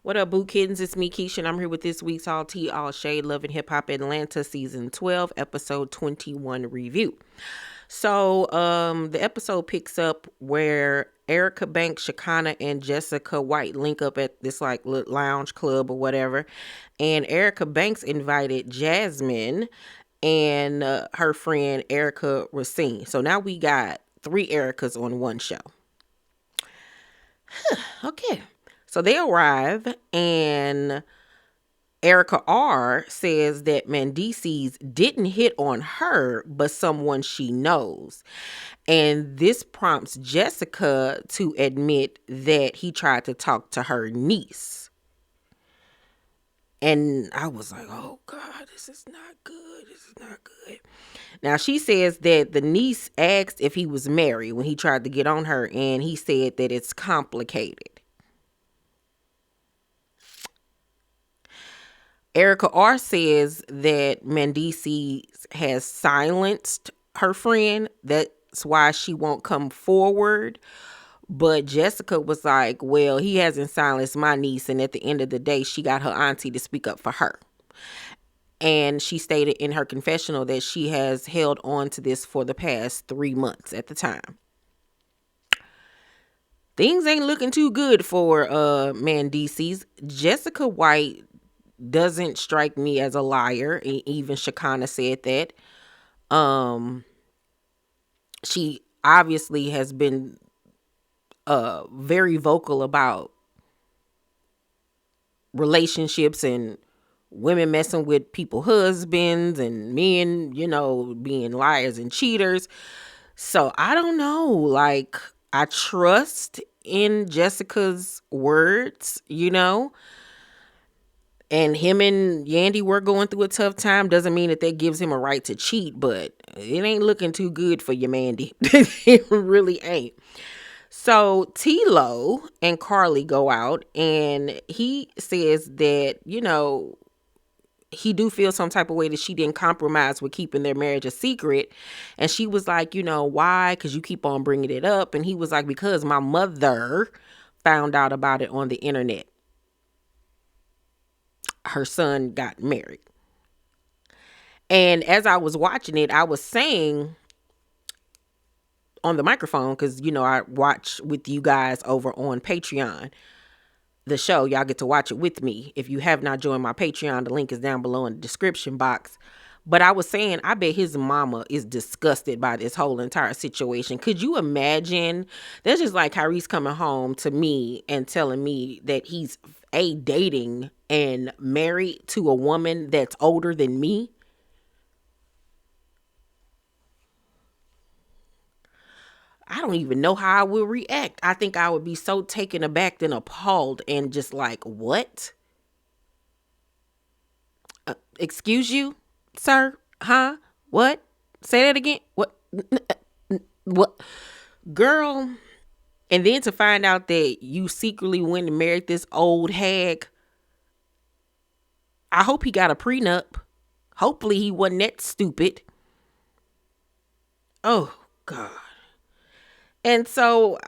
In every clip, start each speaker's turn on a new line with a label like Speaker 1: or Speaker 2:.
Speaker 1: What up, Boo Kittens? It's me, Keisha, and I'm here with this week's All Tea, All Shade, Love and Hip Hop Atlanta Season 12, Episode 21 review. The episode picks up where Erica Banks, Shekinah, and Jessica White link up at this like little lounge club or whatever. And Erica Banks invited Jasmine and her friend Erica Racine. So now we got three Ericas on one show. Okay. So they arrive, and Erica R says that Mandeecees didn't hit on her, but someone she knows. And this prompts Jessica to admit that he tried to talk to her niece. And I was like, oh God, this is not good. This is not good. Now, she says that the niece asked if he was married when he tried to get on her, and he said that it's complicated. Erica R says that Mandeecees has silenced her friend. That's why she won't come forward. But Jessica was like, well, he hasn't silenced my niece. And at the end of the day, she got her auntie to speak up for her. And she stated in her confessional that she has held on to this for the past 3 months at the time. Things ain't looking too good for Mandeecees. Jessica White doesn't strike me as a liar. Even Shekinah said that. She obviously has been very vocal about relationships and women messing with people's husbands and men, being liars and cheaters. So I don't know. Like, I trust in Jessica's words, and him and Yandy were going through a tough time. Doesn't mean that gives him a right to cheat, but it ain't looking too good for you, Mandy. It really ain't. So Tilo and Carly go out, and he says that, he do feel some type of way that she didn't compromise with keeping their marriage a secret. And she was like, why? Because you keep on bringing it up. And he was like, because my mother found out about it on the internet. Her son got married. And as I was watching it, I was saying on the microphone, because, I watch with you guys over on Patreon. The show, y'all get to watch it with me. If you have not joined my Patreon, the link is down below in the description box. But I was saying, I bet his mama is disgusted by this whole entire situation. Could you imagine? That's just like Kyrie's coming home to me and telling me that he's dating and married to a woman that's older than me. I don't even know how I would react. I think I would be so taken aback and appalled and just like, what? Excuse you, sir? Huh? What? Say that again? What? What? Girl. And then to find out that you secretly went and married this old hag. I hope he got a prenup. Hopefully he wasn't that stupid. Oh, God. And so,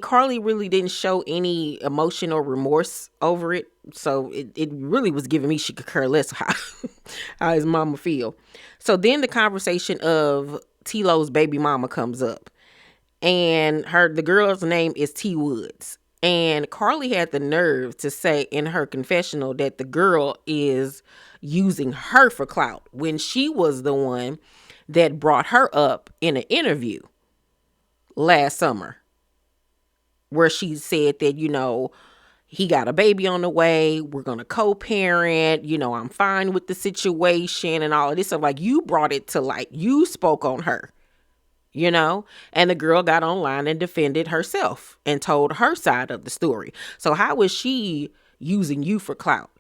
Speaker 1: Carly really didn't show any emotion or remorse over it. So it really was giving me she could care less how his mama feel. So then the conversation of Tilo's baby mama comes up. And the girl's name is T Woods. And Carly had the nerve to say in her confessional that the girl is using her for clout when she was the one that brought her up in an interview last summer, where she said that, he got a baby on the way. We're going to co-parent. I'm fine with the situation and all of this stuff. Like, you brought it to light. You spoke on her, and the girl got online and defended herself and told her side of the story. So how is she using you for clout?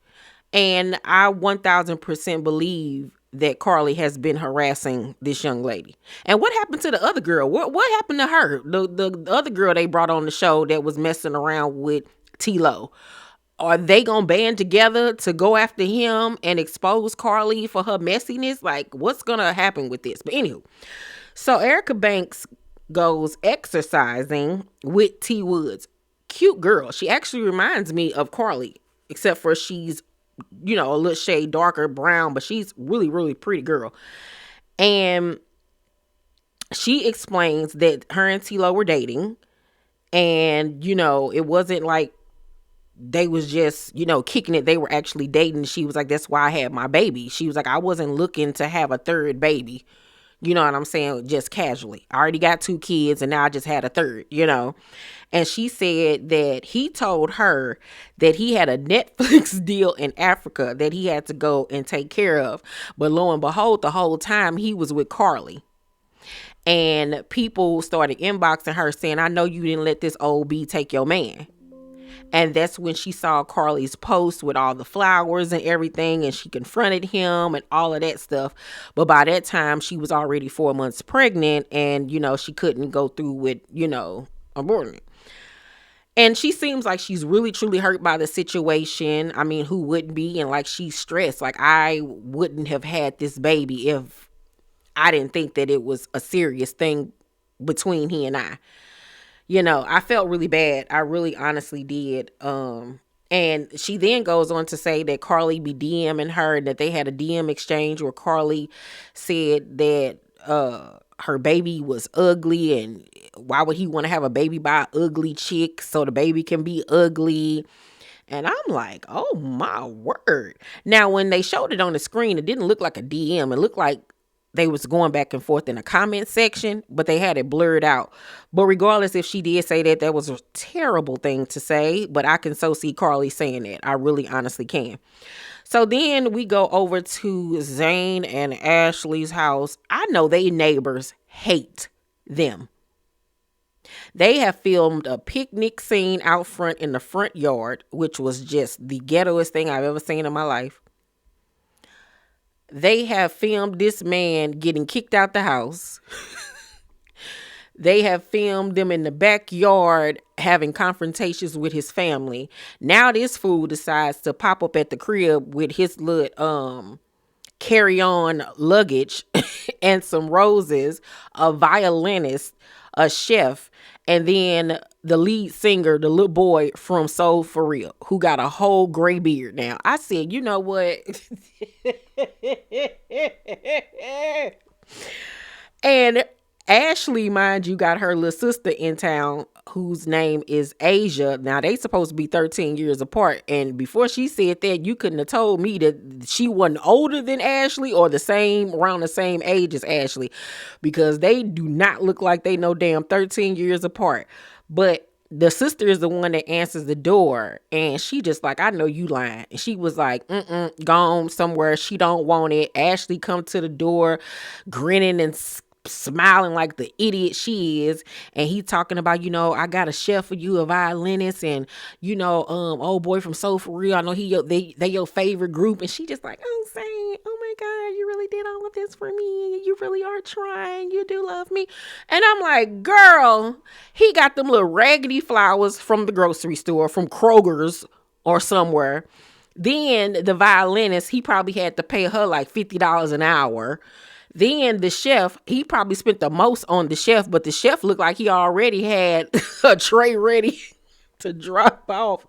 Speaker 1: And I 1000% believe that Carly has been harassing this young lady. And what happened to the other girl? What happened to her? The other girl they brought on the show that was messing around with Tilo. Are they gonna band together to go after him and expose Carly for her messiness? Like, what's gonna happen with this? But anywho, so Erica Banks goes exercising with T Woods. Cute girl. She actually reminds me of Carly except for she's, a little shade darker brown, but she's really, really pretty girl. And she explains that her and Tilo were dating, and, it wasn't like they was just, kicking it. They were actually dating. She was like, that's why I had my baby. She was like, I wasn't looking to have a third baby. You know what I'm saying? Just casually. I already got 2 kids and now I just had a third. And she said that he told her that he had a Netflix deal in Africa that he had to go and take care of. But lo and behold, the whole time he was with Carly. And people started inboxing her saying, I know you didn't let this old B take your man. And that's when she saw Carly's post with all the flowers and everything, and she confronted him and all of that stuff. But by that time, she was already 4 months pregnant, and, she couldn't go through with, aborting it. And she seems like she's really, truly hurt by the situation. I mean, who wouldn't be? And like, she's stressed. Like, I wouldn't have had this baby if I didn't think that it was a serious thing between he and I. I felt really bad. I really honestly did. And she then goes on to say that Carly be DMing her and that they had a DM exchange where Carly said that her baby was ugly and why would he want to have a baby by an ugly chick so the baby can be ugly. And I'm like, oh my word. Now, when they showed it on the screen, it didn't look like a DM. It looked like they was going back and forth in the comment section, but they had it blurred out. But regardless, if she did say that, that was a terrible thing to say. But I can so see Carly saying that. I really honestly can. So then we go over to Zane and Ashley's house. I know they neighbors hate them. They have filmed a picnic scene out front in the front yard, which was just the ghettoest thing I've ever seen in my life. They have filmed this man getting kicked out the house. They have filmed them in the backyard having confrontations with his family. Now this fool decides to pop up at the crib with his little carry-on luggage and some roses, a violinist, a chef, and then the lead singer, the little boy from Soul For Real, who got a whole gray beard now. I said, you know what? And Ashley, mind you, got her little sister in town whose name is Asia. Now, they supposed to be 13 years apart. And before she said that, you couldn't have told me that she wasn't older than Ashley or around the same age as Ashley, because they do not look like they no damn 13 years apart. But the sister is the one that answers the door, and she just like, I know you lying. And she was like, gone somewhere. She don't want it. Ashley come to the door grinning and smiling like the idiot she is, and he talking about, I got a chef for you, a violinist, and old boy from Soul For Real, I know they your favorite group. And she just like, oh, Zane, oh my god, you really did all of this for me, you really are trying, you do love me. And I'm like, girl, he got them little raggedy flowers from the grocery store, from Kroger's or somewhere. Then the violinist, he probably had to pay her like $50 an hour. Then the chef, he probably spent the most on the chef, but the chef looked like he already had a tray ready to drop off.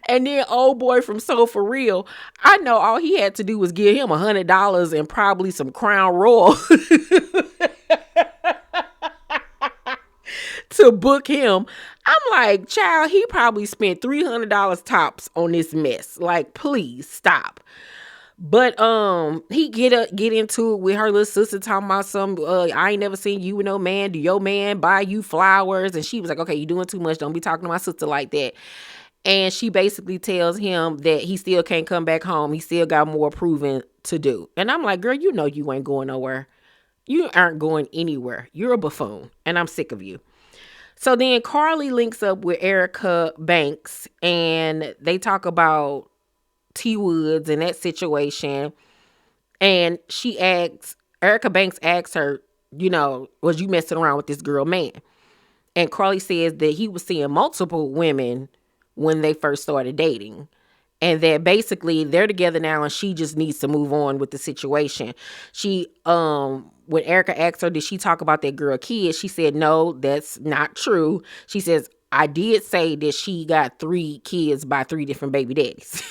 Speaker 1: And then old boy from Soul For Real, I know all he had to do was give him $100 and probably some Crown Royal to book him. I'm like, child, he probably spent $300 tops on this mess. Like, please stop. But he get into it with her little sister talking about some I ain't never seen you with no man. Do your man buy you flowers? And she was like, okay, you doing too much. Don't be talking to my sister like that. And she basically tells him that he still can't come back home. He still got more proving to do. And I'm like, girl, you ain't going nowhere. You aren't going anywhere. You're a buffoon, and I'm sick of you. So then Carly links up with Erica Banks, and they talk about T Woods and that situation. And Erica Banks asks her, was you messing around with this girl man? And Carly says that he was seeing multiple women when they first started dating. And that basically they're together now and she just needs to move on with the situation. She, when Erica asked her, did she talk about that girl kid? She said, no, that's not true. She says, I did say that she got 3 kids by 3 different baby daddies.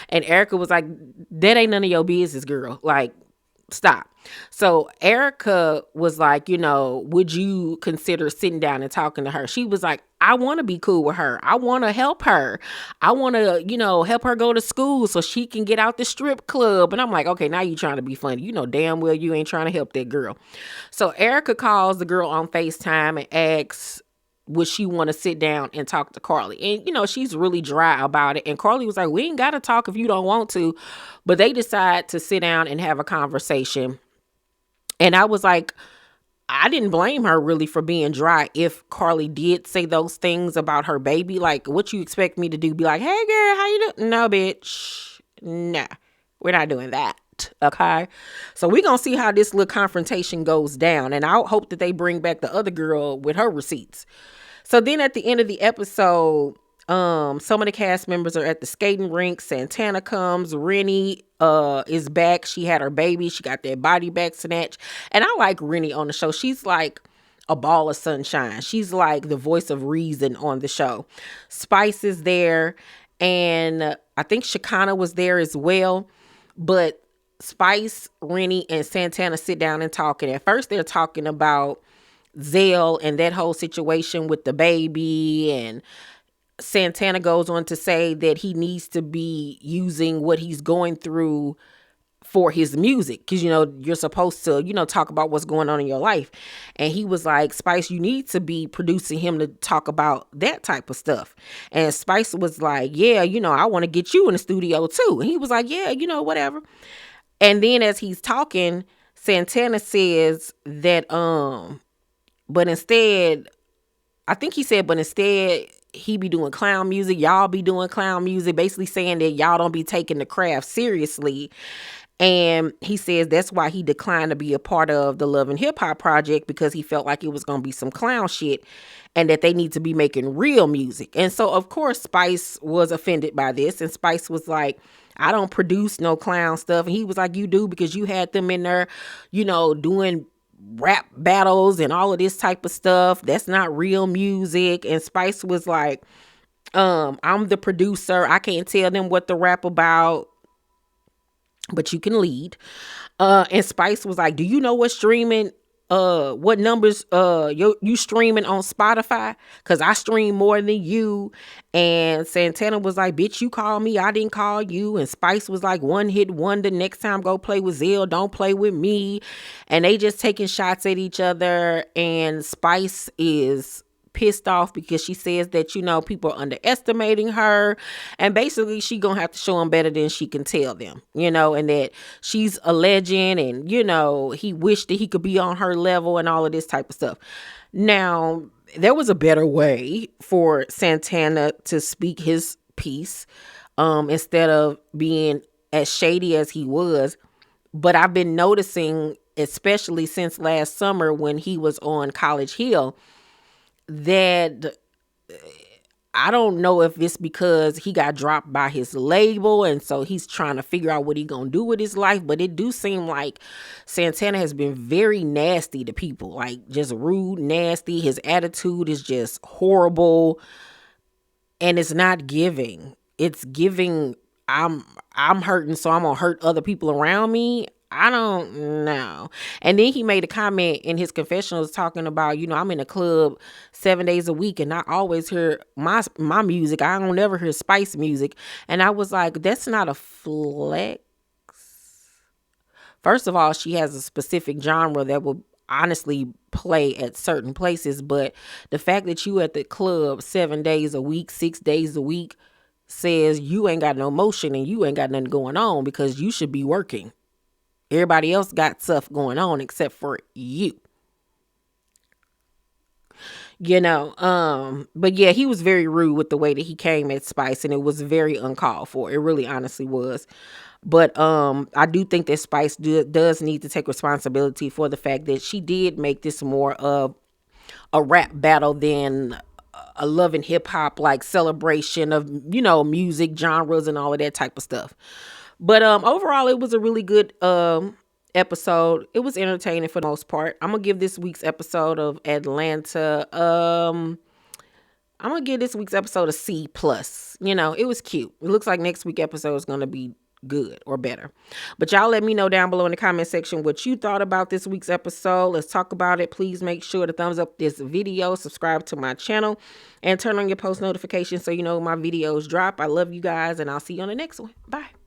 Speaker 1: And Erica was like, that ain't none of your business, girl. Like, stop. So Erica was like, would you consider sitting down and talking to her? She was like, I want to be cool with her. I want to help her. I want to, help her go to school so she can get out the strip club. And I'm like, okay, now you trying to be funny. You know damn well you ain't trying to help that girl. So Erica calls the girl on FaceTime and asks, would she want to sit down and talk to Carly? And, she's really dry about it. And Carly was like, we ain't got to talk if you don't want to. But they decide to sit down and have a conversation. And I was like, I didn't blame her really for being dry if Carly did say those things about her baby. Like, what you expect me to do? Be like, hey, girl, how you doing? No, bitch. Nah, we're not doing that. Okay. So we're going to see how this little confrontation goes down. And I hope that they bring back the other girl with her receipts. So then at the end of the episode, some of the cast members are at the skating rink. Santana comes. Rennie is back. She had her baby. She got that body back snatch. And I like Rennie on the show. She's like a ball of sunshine. She's like the voice of reason on the show. Spice is there. And I think Shekinah was there as well. But Spice, Rennie, and Santana sit down and talk. And at first they're talking about Zale and that whole situation with the baby, and Santana goes on to say that he needs to be using what he's going through for his music, because you're supposed to talk about what's going on in your life. And he was like, Spice, you need to be producing him to talk about that type of stuff. And Spice was like, yeah, I want to get you in the studio too. And he was like, yeah, whatever. And then as he's talking, Santana says that but instead, I think he said, but instead he be doing clown music. Y'all be doing clown music, basically saying that y'all don't be taking the craft seriously. And he says that's why he declined to be a part of the Love and Hip Hop project, because he felt like it was going to be some clown shit and that they need to be making real music. And so, of course, Spice was offended by this. And Spice was like, I don't produce no clown stuff. And he was like, you do, because you had them in there, doing rap battles and all of this type of stuff. That's not real music. And Spice was like, I'm the producer. I can't tell them what to rap about, but you can lead. And Spice was like, do you know what streaming, what numbers you streaming on Spotify? Because I stream more than you. And Santana was like, bitch, you call me, I didn't call you. And Spice was like, one hit wonder, next time go play with Zell, don't play with me. And they just taking shots at each other. And Spice is pissed off because she says that people are underestimating her, and basically she gonna have to show them better than she can tell them, and that she's a legend, and he wished that he could be on her level and all of this type of stuff. Now, there was a better way for Santana to speak his piece, instead of being as shady as he was. But I've been noticing, especially since last summer when he was on College Hill, that I don't know if it's because he got dropped by his label and so he's trying to figure out what he gonna do with his life, but it do seem like Santana has been very nasty to people, like just rude, nasty. His attitude is just horrible, and it's not giving. It's giving, I'm hurting, so I'm gonna hurt other people around me. I don't know. And then he made a comment in his confessionals talking about, I'm in a club 7 days a week and I always hear my music. I don't never hear Spice music. And I was like, that's not a flex. First of all, she has a specific genre that will honestly play at certain places. But the fact that you at the club 7 days a week, 6 days a week, says you ain't got no motion and you ain't got nothing going on, because you should be working. Everybody else got stuff going on except for you. But yeah, he was very rude with the way that he came at Spice, and it was very uncalled for. It really honestly was. But I do think that Spice does need to take responsibility for the fact that she did make this more of a rap battle than a love and hip hop like celebration of, music genres and all of that type of stuff. But overall, it was a really good episode. It was entertaining for the most part. I'm gonna give this week's episode of Atlanta I'm gonna give this week's episode a C plus. You know, it was cute. It looks like next week's episode is gonna be good or better. But y'all let me know down below in the comment section what you thought about this week's episode. Let's talk about it. Please make sure to thumbs up this video, subscribe to my channel, and turn on your post notifications so you know my videos drop. I love you guys, and I'll see you on the next one. Bye.